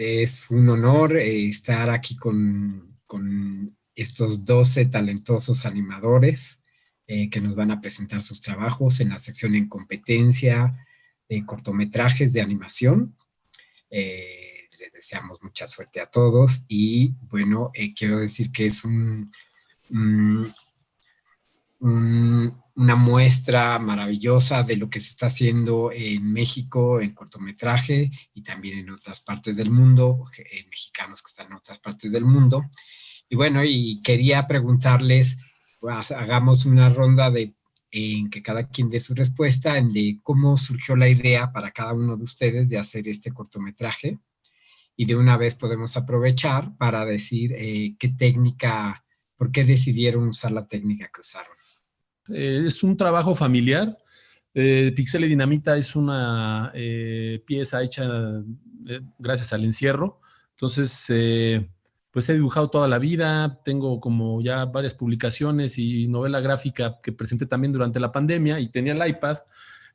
Es un honor estar aquí con estos 12 talentosos animadores que nos van a presentar sus trabajos en la sección en competencia de cortometrajes de animación. Les deseamos mucha suerte a todos y bueno, quiero decir que es un, una muestra maravillosa de lo que se está haciendo en México en cortometraje y también en otras partes del mundo, mexicanos que están en otras partes del mundo. Y bueno, y quería preguntarles, pues, hagamos una ronda en que cada quien dé su respuesta, en de cómo surgió la idea para cada uno de ustedes de hacer este cortometraje. Y de una vez podemos aprovechar para decir qué técnica, por qué decidieron usar la técnica que usaron. Es un trabajo familiar. Pixel y Dinamita es una pieza hecha gracias al encierro. Entonces, pues he dibujado toda la vida. Tengo como ya varias publicaciones y novela gráfica que presenté también durante la pandemia y tenía el iPad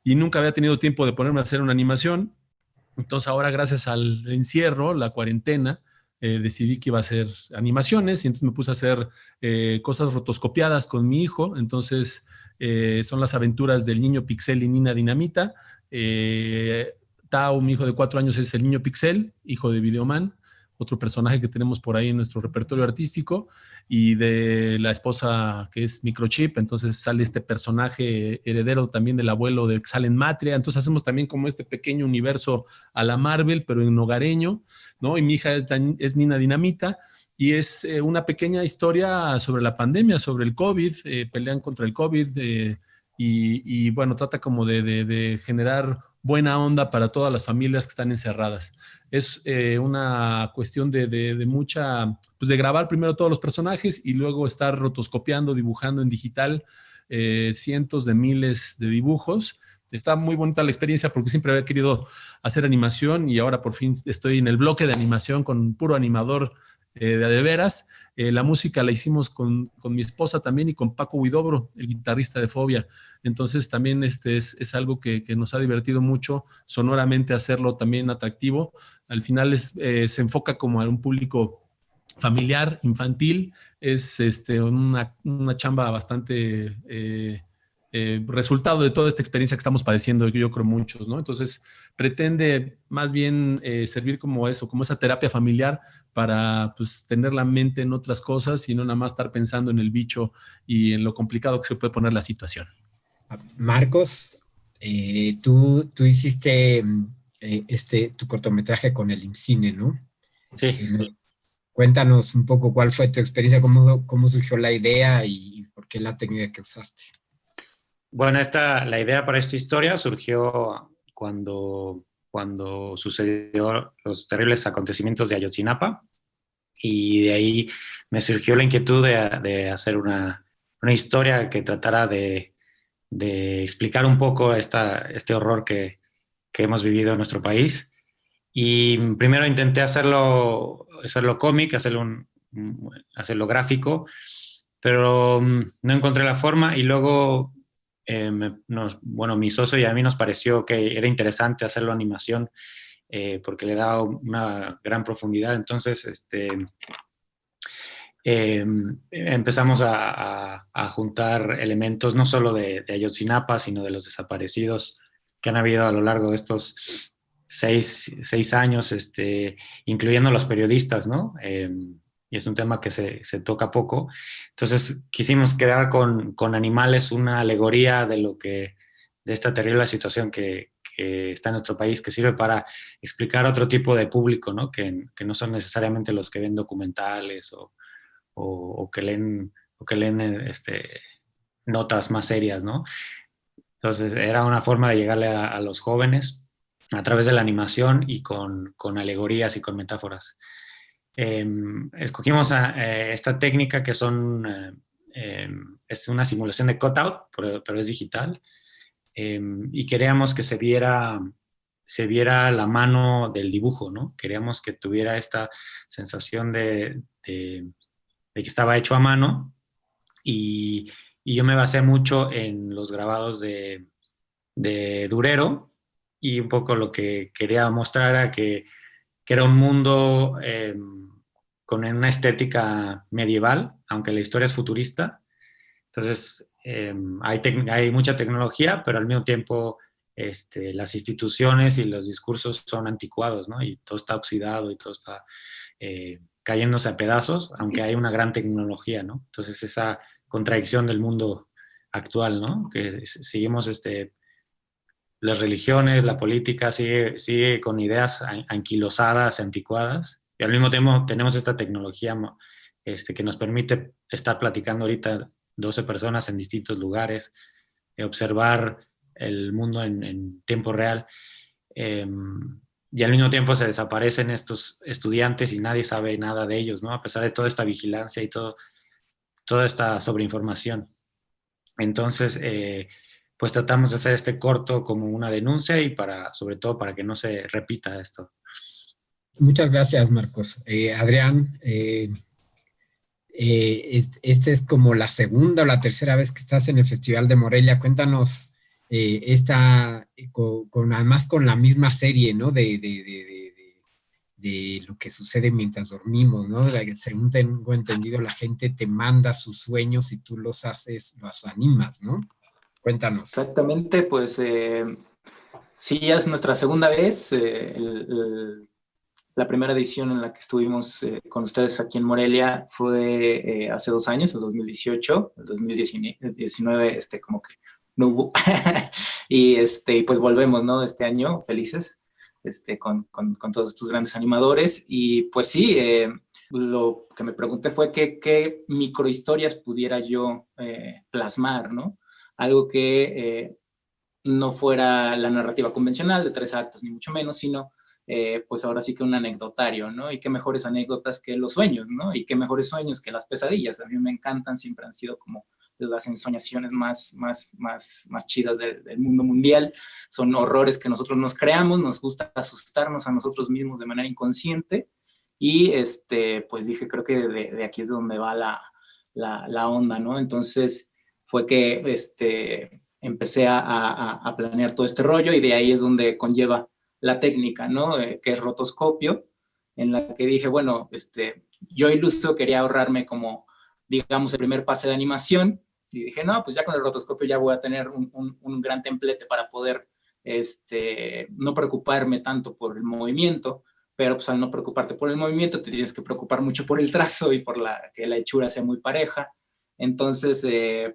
y nunca había tenido tiempo de ponerme a hacer una animación. Entonces ahora gracias al encierro, la cuarentena, decidí que iba a hacer animaciones y entonces me puse a hacer cosas rotoscopiadas con mi hijo. Entonces son las aventuras del niño Pixel y Nina Dinamita. Tao, mi hijo de 4 años, es el niño Pixel, hijo de Videoman, otro personaje que tenemos por ahí en nuestro repertorio artístico, y de la esposa que es Microchip. Entonces sale este personaje heredero también del abuelo de Xalen Matria. Entonces hacemos también como este pequeño universo a la Marvel, pero en hogareño, ¿no? Y mi hija es Nina Dinamita, y es una pequeña historia sobre la pandemia, sobre el COVID, pelean contra el COVID, y bueno, trata como de generar buena onda para todas las familias que están encerradas. Es una cuestión de mucha, pues de grabar primero todos los personajes y luego estar rotoscopiando, dibujando en digital cientos de miles de dibujos. Está muy bonita la experiencia porque siempre había querido hacer animación y ahora por fin estoy en el bloque de animación con puro animador de veras. La música la hicimos con mi esposa también y con Paco Huidobro, el guitarrista de Fobia. Entonces también es algo que nos ha divertido mucho sonoramente hacerlo también atractivo. Al final se enfoca como a un público familiar, infantil. Es una chamba bastante resultado de toda esta experiencia que estamos padeciendo, yo creo muchos, ¿no? Entonces pretende más bien servir como eso, como esa terapia familiar para pues tener la mente en otras cosas y no nada más estar pensando en el bicho y en lo complicado que se puede poner la situación. Marcos, tú hiciste tu cortometraje con el IMCINE, ¿no? Sí. Cuéntanos un poco cuál fue tu experiencia, cómo surgió la idea y por qué la técnica que usaste. Bueno, la idea para esta historia surgió cuando sucedió los terribles acontecimientos de Ayotzinapa, y de ahí me surgió la inquietud de hacer una historia que tratara de explicar un poco este horror que hemos vivido en nuestro país. Y primero intenté hacerlo cómic, hacerlo gráfico, pero no encontré la forma, y luego bueno, mi socio y a mí nos pareció que era interesante hacerlo animación, porque le da una gran profundidad. Entonces, empezamos a juntar elementos no solo de Ayotzinapa, sino de los desaparecidos que han habido a lo largo de estos seis años, incluyendo los periodistas, ¿no? Y es un tema que se toca poco. Entonces quisimos crear con animales una alegoría de esta terrible situación que está en nuestro país, que sirve para explicar otro tipo de público, ¿no? Que no son necesariamente los que ven documentales o que leen notas más serias, ¿no? Entonces era una forma de llegarle a los jóvenes a través de la animación y con alegorías y con metáforas. Escogimos esta técnica que es una simulación de cutout, pero es digital, y queríamos que se viera la mano del dibujo, ¿no? Queríamos que tuviera esta sensación de que estaba hecho a mano, y yo me basé mucho en los grabados de Durero, y un poco lo que quería mostrar era que que era un mundo con una estética medieval, aunque la historia es futurista. Entonces, hay mucha tecnología, pero al mismo tiempo las instituciones y los discursos son anticuados, ¿no? Y todo está oxidado y todo está cayéndose a pedazos, aunque hay una gran tecnología, ¿no? Entonces, esa contradicción del mundo actual, ¿no? Que seguimos las religiones, la política sigue con ideas anquilosadas, anticuadas, y al mismo tiempo tenemos esta tecnología que nos permite estar platicando ahorita 12 personas en distintos lugares, observar el mundo en tiempo real, y al mismo tiempo se desaparecen estos estudiantes y nadie sabe nada de ellos, ¿no? A pesar de toda esta vigilancia y toda esta sobreinformación. Entonces, pues tratamos de hacer este corto como una denuncia y sobre todo para que no se repita esto. Muchas gracias, Marcos. Adrián, esta es como la segunda o la tercera vez que estás en el Festival de Morelia. Cuéntanos además con la misma serie, ¿no? De lo que sucede mientras dormimos, ¿no? Según tengo entendido, la gente te manda sus sueños y tú los animas, ¿no? Cuéntanos. Exactamente, pues sí, ya es nuestra segunda vez. La primera edición en la que estuvimos con ustedes aquí en Morelia fue hace 2 años, el 2018, el 2019 como que no hubo. y pues volvemos, ¿no? Este año, felices, con todos estos grandes animadores. Y pues sí, lo que me pregunté fue qué microhistorias pudiera yo plasmar, ¿no? Algo que no fuera la narrativa convencional de 3 actos, ni mucho menos, sino pues ahora sí que un anecdotario, ¿no? Y qué mejores anécdotas que los sueños, ¿no? Y qué mejores sueños que las pesadillas. A mí me encantan, siempre han sido como las ensoñaciones más chidas del mundo mundial. Son horrores que nosotros nos creamos, nos gusta asustarnos a nosotros mismos de manera inconsciente. Y pues dije, creo que de aquí es donde va la onda, ¿no? Entonces fue que empecé a planear todo este rollo y de ahí es donde conlleva la técnica, ¿no? Que es rotoscopio, en la que dije, bueno, yo iluso quería ahorrarme como, digamos, el primer pase de animación y dije, no, pues ya con el rotoscopio ya voy a tener un gran templete para poder no preocuparme tanto por el movimiento, pero pues al no preocuparte por el movimiento te tienes que preocupar mucho por el trazo y por que la hechura sea muy pareja. Entonces,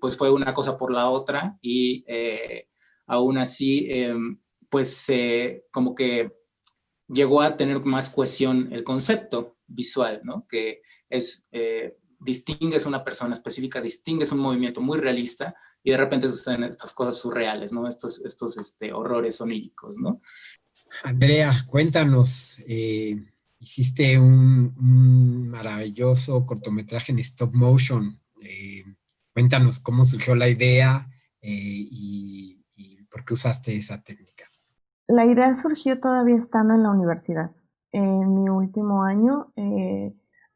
pues fue una cosa por la otra y aún así, pues como que llegó a tener más cohesión el concepto visual, ¿no? Que es, distingues una persona específica, distingues un movimiento muy realista y de repente suceden estas cosas surreales, ¿no? Estos horrores oníricos, ¿no? Andrea, cuéntanos, hiciste un maravilloso cortometraje en stop motion. Cuéntanos cómo surgió la idea y por qué usaste esa técnica. La idea surgió todavía estando en la universidad. En mi último año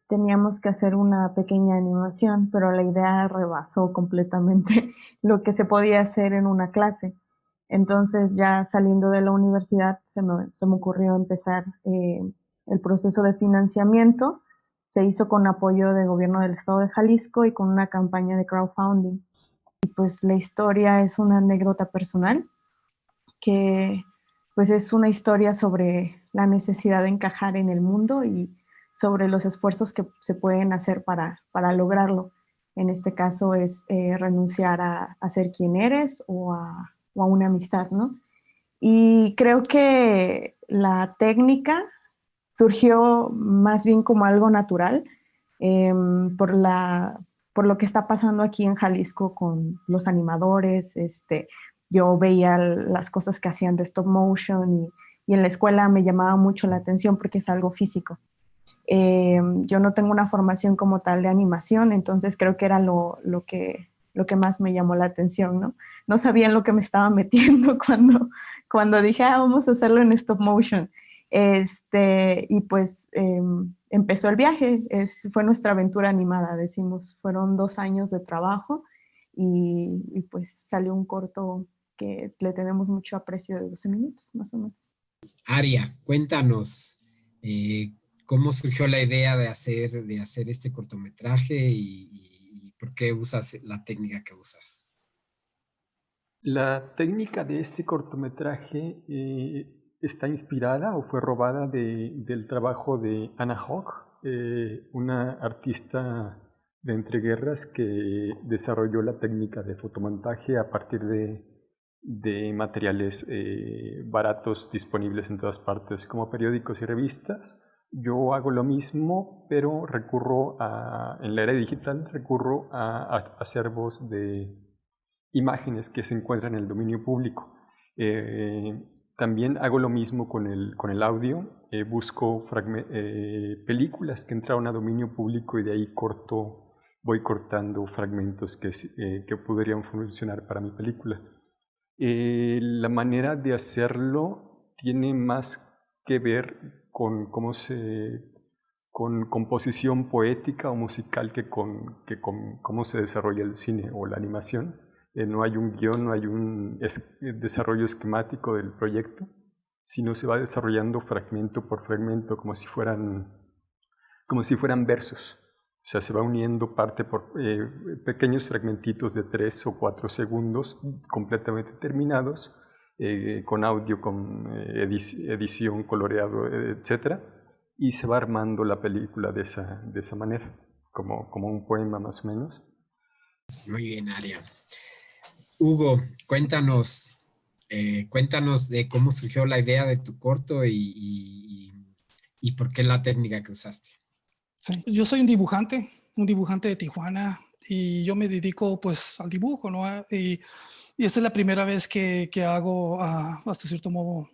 teníamos que hacer una pequeña animación, pero la idea rebasó completamente lo que se podía hacer en una clase. Entonces, ya saliendo de la universidad, se me ocurrió empezar el proceso de financiamiento. Se hizo con apoyo del gobierno del estado de Jalisco y con una campaña de crowdfunding. Y pues la historia es una anécdota personal que pues es una historia sobre la necesidad de encajar en el mundo y sobre los esfuerzos que se pueden hacer para lograrlo. En este caso es renunciar a ser quien eres o a una amistad, ¿no? Y creo que la técnica surgió más bien como algo natural por lo que está pasando aquí en Jalisco con los animadores. Yo veía las cosas que hacían de stop motion y en la escuela me llamaba mucho la atención porque es algo físico. Yo no tengo una formación como tal de animación, entonces creo que era lo que más me llamó la atención, ¿no? No sabía en lo que me estaba metiendo cuando dije, vamos a hacerlo en stop motion. Y pues empezó el viaje, fue nuestra aventura animada, decimos, fueron 2 años de trabajo y pues salió un corto que le tenemos mucho aprecio de 12 minutos, más o menos. Aria, cuéntanos, ¿Cómo surgió la idea de hacer este cortometraje y por qué usas la técnica que usas? La técnica de este cortometraje está inspirada o fue robada del trabajo de Anna Hogg, una artista de entreguerras que desarrolló la técnica de fotomontaje a partir de materiales baratos disponibles en todas partes, como periódicos y revistas. Yo hago lo mismo, pero en la era digital recurro a acervos de imágenes que se encuentran en el dominio público. También hago lo mismo con el audio. Busco películas que entraron a dominio público y de ahí voy cortando fragmentos que podrían funcionar para mi película. La manera de hacerlo tiene más que ver con composición poética o musical que con cómo se desarrolla el cine o la animación. No hay un guión, no hay un desarrollo esquemático del proyecto, sino se va desarrollando fragmento por fragmento como si fueran versos. O sea, se va uniendo parte por pequeños fragmentitos de 3 o 4 segundos completamente terminados, con audio, con edición, coloreado, etc. Y se va armando la película de esa manera, como un poema más o menos. Muy bien, Aria. Hugo, cuéntanos de cómo surgió la idea de tu corto y por qué la técnica que usaste. Sí. Yo soy un dibujante de Tijuana, y yo me dedico pues al dibujo, ¿no? Y esta es la primera vez que hago hasta cierto modo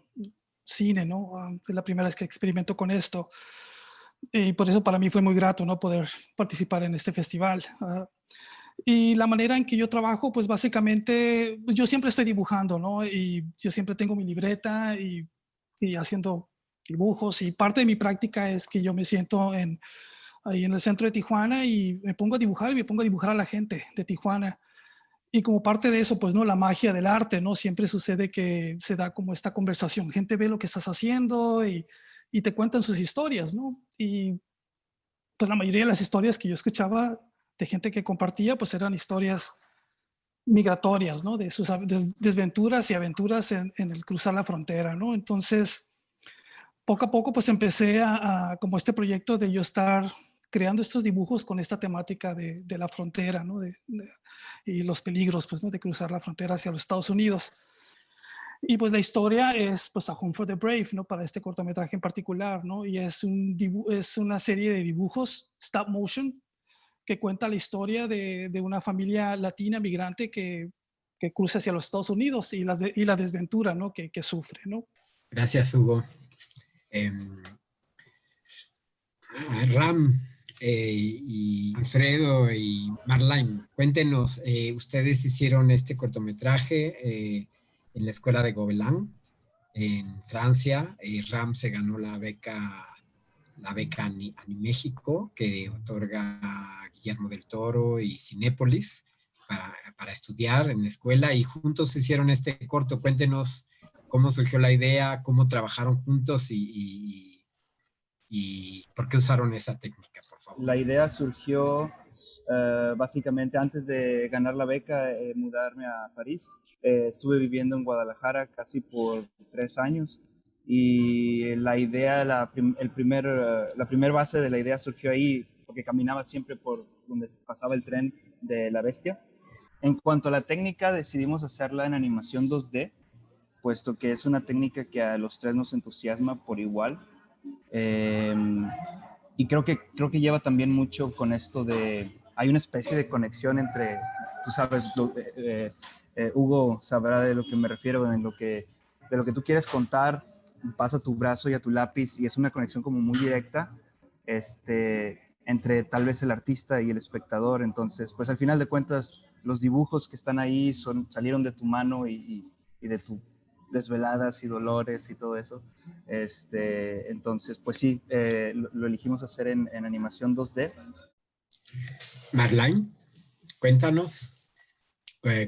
cine, ¿no? Es la primera vez que experimento con esto, y por eso para mí fue muy grato, ¿no? Poder participar en este festival. Y la manera en que yo trabajo, pues básicamente yo siempre estoy dibujando, ¿no? Y yo siempre tengo mi libreta y haciendo dibujos, y parte de mi práctica es que yo me siento ahí en el centro de Tijuana y me pongo a dibujar a la gente de Tijuana. Y como parte de eso, pues no, la magia del arte, ¿no? Siempre sucede que se da como esta conversación. Gente ve lo que estás haciendo y te cuentan sus historias, ¿no? Y pues la mayoría de las historias que yo escuchaba de gente que compartía, pues eran historias migratorias, ¿no? De sus desventuras y aventuras en el cruzar la frontera, ¿no? Entonces, poco a poco, pues empecé como este proyecto de yo estar creando estos dibujos con esta temática de la frontera, ¿no? Y los peligros, pues, ¿no? De cruzar la frontera hacia los Estados Unidos. Y pues la historia es, pues, A Home for the Brave, ¿no? Para este cortometraje en particular, ¿no? Y es una serie de dibujos stop motion que cuenta la historia de una familia latina migrante que cruza hacia los Estados Unidos y la desventura, ¿no? que sufre, ¿no? Gracias, Hugo. Ram y Alfredo y Marlene, cuéntenos, ustedes hicieron este cortometraje en la escuela de Gobelin, en Francia. Ram se ganó la beca Animéxico, que otorga Guillermo del Toro y Cinépolis para estudiar en la escuela, y juntos hicieron este corto. Cuéntenos cómo surgió la idea, cómo trabajaron juntos y por qué usaron esa técnica, por favor. La idea surgió básicamente antes de ganar la beca, mudarme a París. Estuve viviendo en Guadalajara casi por 3 años, y la idea, la primer base de la idea surgió ahí, porque caminaba siempre por donde pasaba el tren de La Bestia. En cuanto a la técnica, decidimos hacerla en animación 2D, puesto que es una técnica que a los tres nos entusiasma por igual. Y creo que lleva también mucho con esto hay una especie de conexión entre, tú sabes, Hugo sabrá de lo que me refiero, de lo que tú quieres contar, pasa tu brazo y a tu lápiz, y es una conexión como muy directa entre tal vez el artista y el espectador. Entonces, pues al final de cuentas, los dibujos que están ahí salieron de tu mano y de tu desveladas y dolores y todo eso. Entonces, pues sí, lo elegimos hacer en animación 2D. Marlene, cuéntanos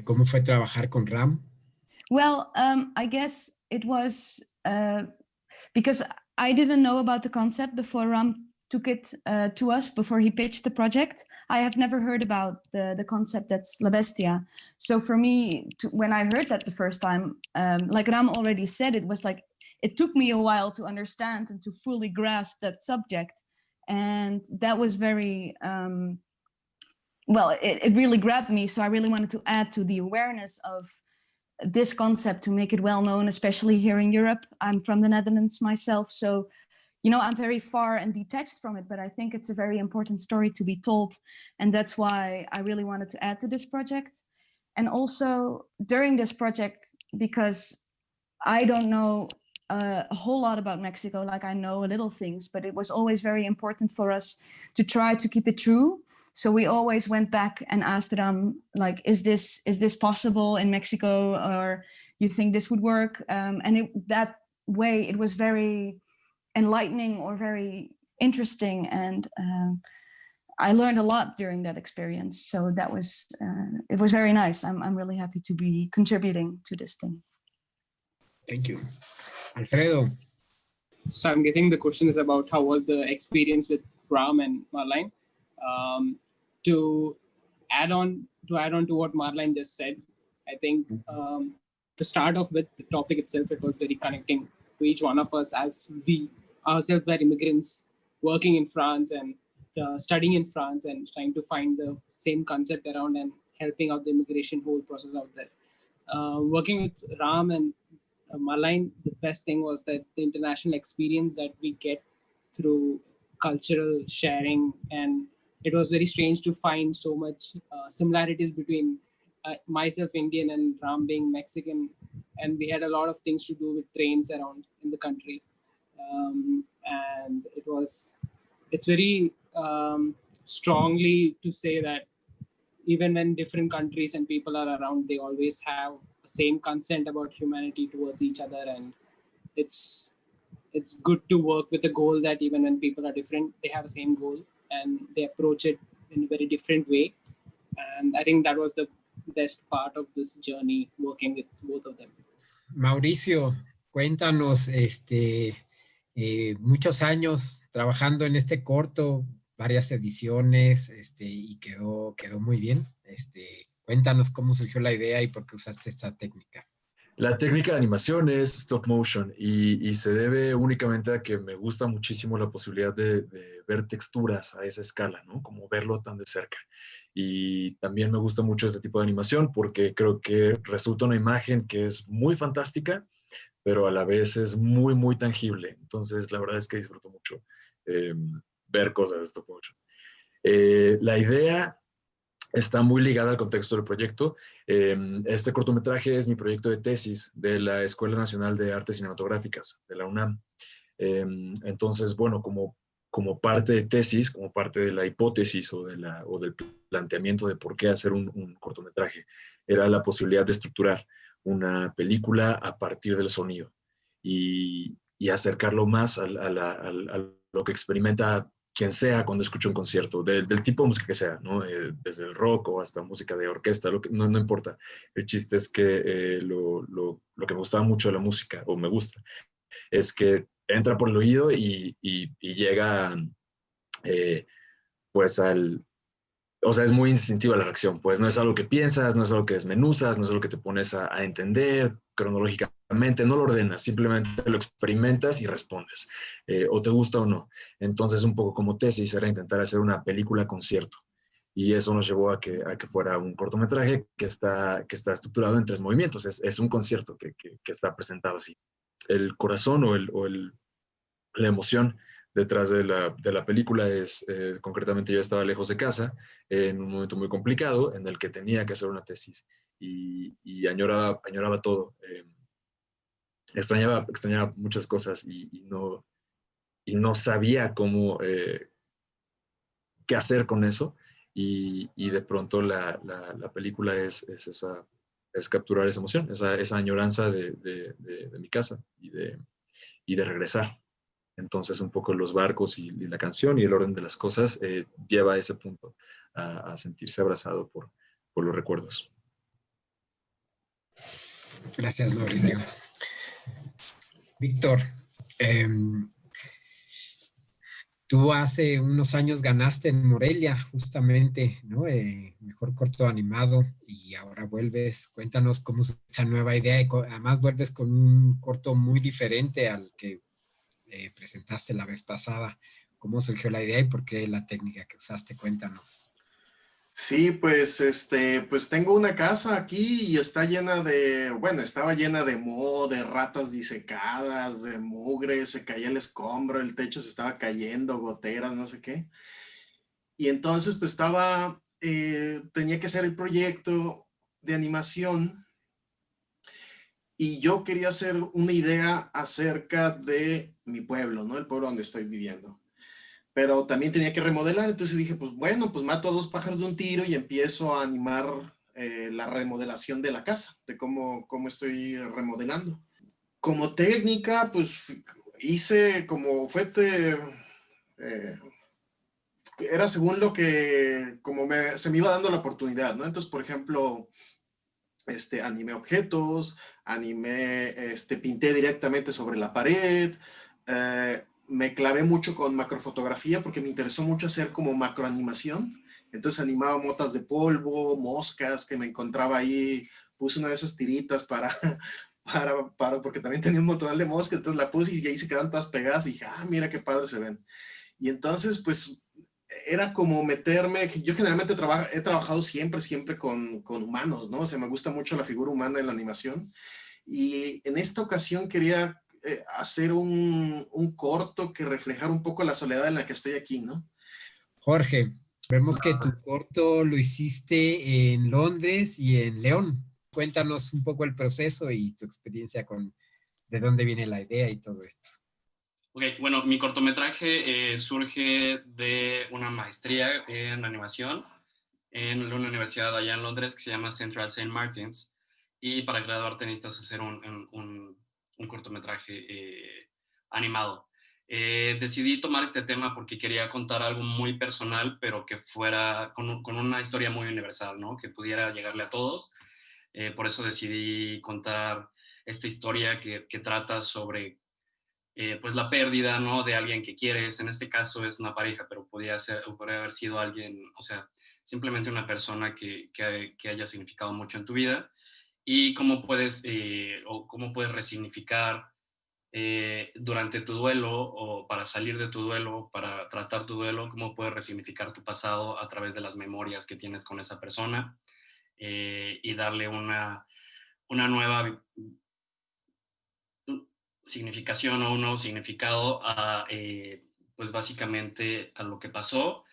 cómo fue trabajar con Ram. Well, I guess it was because I didn't know about the concept before Ram took it to us, before he pitched the project. I have never heard about the concept that's La Bestia. So for me, when I heard that the first time, like Ram already said, it was like, it took me a while to understand and to fully grasp that subject. And that was very, well, it really grabbed me. So I really wanted to add to the awareness of this concept to make it well known, especially here in Europe. I'm from the Netherlands myself, so you know, I'm very far and detached from it, but I think it's a very important story to be told. And that's why I really wanted to add to this project. And also during this project, because I don't know a whole lot about Mexico, like I know little things, but it was always very important for us to try to keep it true. So we always went back and asked Ram, like, is this possible in Mexico, or you think this would work? And that way it was very enlightening or very interesting, and I learned a lot during that experience. So that was it was very nice. I'm really happy to be contributing to this thing. Thank you. Alfredo. So I'm guessing the question is about how was the experience with Ram and Marlene. To add on to what Marlene just said, I think to start off with the topic itself, it was very connecting to each one of us, as we ourselves were immigrants working in France and studying in France and trying to find the same concept around and helping out the immigration whole process out there. Working with Ram and Marlene, the best thing was that the international experience that we get through cultural sharing, and it was very strange to find so much similarities between myself Indian and Ram being Mexican, and we had a lot of things to do with trains around in the country. And it's very strongly to say that even when different countries and people are around, they always have the same consent about humanity towards each other, and it's good to work with a goal that even when people are different, they have the same goal and they approach it in a very different way. And I think that was the best part of this journey, working with both of them. Mauricio, cuéntanos, muchos años trabajando en este corto, varias ediciones, y quedó muy bien. Cuéntanos cómo surgió la idea y por qué usaste esta técnica. La técnica de animación es stop motion y se debe únicamente a que me gusta muchísimo la posibilidad de ver texturas a esa escala, ¿no? Como verlo tan de cerca. Y también me gusta mucho este tipo de animación porque creo que resulta una imagen que es muy fantástica, pero a la vez es muy, muy tangible. Entonces, la verdad es que disfruto mucho ver cosas de stop motion. La idea está muy ligada al contexto del proyecto. Este cortometraje es mi proyecto de tesis de la Escuela Nacional de Artes Cinematográficas, de la UNAM. Entonces, bueno, como parte de tesis, como parte de la hipótesis o del planteamiento de por qué hacer un cortometraje, era la posibilidad de estructurar una película a partir del sonido y acercarlo más a lo que experimenta quien sea cuando escucha un concierto, del tipo de música que sea, ¿no? Desde el rock o hasta música de orquesta, no importa. El chiste es que lo que me gustaba mucho de la música, o me gusta, es que entra por el oído y llega pues o sea, es muy instintiva la reacción, pues no es algo que piensas, no es algo que desmenuzas, no es algo que te pones a entender cronológicamente, no lo ordenas, simplemente lo experimentas y respondes, o te gusta o no. Entonces, un poco como tesis era intentar hacer una película concierto, y eso nos llevó a que fuera un cortometraje que está estructurado en 3 movimientos, es un concierto que está presentado así. El corazón o la emoción detrás de la película es, concretamente yo estaba lejos de casa, en un momento muy complicado, en el que tenía que hacer una tesis, y añoraba todo. Extrañaba muchas cosas y no sabía cómo, qué hacer con eso, y de pronto la película es capturar esa emoción, esa añoranza de mi casa y de regresar. Entonces, un poco los barcos y la canción y el orden de las cosas lleva a ese punto, a sentirse abrazado por los recuerdos. Gracias, Mauricio. Víctor, Tú hace unos años ganaste en Morelia, justamente, ¿no? Mejor corto animado y ahora vuelves. Cuéntanos cómo es esta nueva idea y además vuelves con un corto muy diferente al que presentaste la vez pasada. ¿Cómo surgió la idea y por qué la técnica que usaste? Cuéntanos. Sí, pues, pues tengo una casa aquí y está llena de, bueno, estaba llena de moho, de ratas disecadas, de mugre, se caía el escombro, el techo se estaba cayendo, goteras, no sé qué. Y entonces, pues tenía que hacer el proyecto de animación y yo quería hacer una idea acerca de mi pueblo, ¿no? El pueblo donde estoy viviendo. Pero también tenía que remodelar, entonces dije, pues bueno, pues mato a dos pájaros de un tiro y empiezo a animar la remodelación de la casa, de cómo estoy remodelando. Como técnica, pues hice como era según lo que, se me iba dando la oportunidad, ¿no? Entonces, por ejemplo, animé objetos, pinté directamente sobre la pared, me clavé mucho con macrofotografía porque me interesó mucho hacer como macroanimación. Entonces animaba motas de polvo, moscas que me encontraba ahí. Puse una de esas tiritas porque también tenía un montón de moscas, entonces la puse y ahí se quedan todas pegadas y dije, mira qué padre se ven. Y entonces, pues, era como meterme, yo generalmente he trabajado siempre con humanos, ¿no? O sea, me gusta mucho la figura humana en la animación. Y en esta ocasión quería hacer un corto que reflejara un poco la soledad en la que estoy aquí, ¿no? Jorge, vemos que tu corto lo hiciste en Londres y en León. Cuéntanos un poco el proceso y tu experiencia de dónde viene la idea y todo esto. Ok, bueno, mi cortometraje surge de una maestría en animación en una universidad allá en Londres que se llama Central St. Martins, y para graduarte necesitas hacer un cortometraje animado. Decidí tomar este tema porque quería contar algo muy personal, pero que fuera con una historia muy universal, ¿no? Que pudiera llegarle a todos. Por eso decidí contar esta historia que trata sobre pues la pérdida, ¿no? De alguien que quieres. En este caso es una pareja, pero podría haber sido alguien, o sea, simplemente una persona que haya significado mucho en tu vida, y cómo puedes resignificar durante tu duelo, o para salir de tu duelo, para tratar tu duelo, cómo puedes resignificar tu pasado a través de las memorias que tienes con esa persona, y darle una nueva significación o un nuevo significado a, pues básicamente a lo que pasó,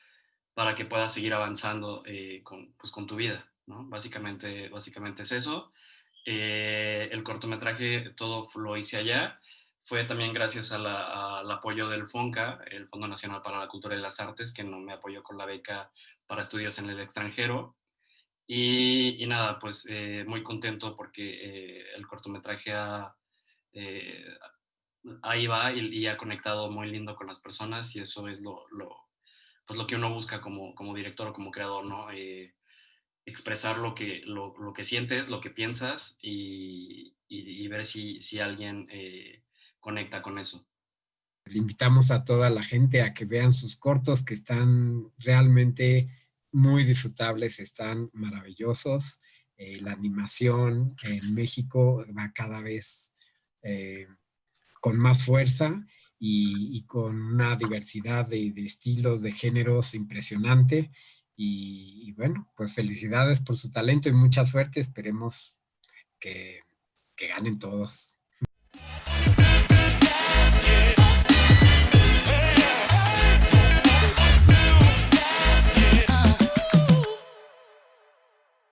para que puedas seguir avanzando con tu vida, ¿no? Básicamente es eso. El cortometraje todo lo hice allá. Fue también gracias al apoyo del FONCA, el Fondo Nacional para la Cultura y las Artes, que me apoyó con la beca para estudios en el extranjero. Y nada, pues muy contento porque el cortometraje ahí va y ha conectado muy lindo con las personas, y eso es pues lo que uno busca como director o como creador, ¿no? Expresar lo que sientes, lo que piensas, y ver si alguien conecta con eso. Le invitamos a toda la gente a que vean sus cortos, que están realmente muy disfrutables, están maravillosos. La animación en México va cada vez con más fuerza y con una diversidad de estilos, de géneros impresionante. Y bueno, pues felicidades por su talento y mucha suerte. Esperemos que ganen todos.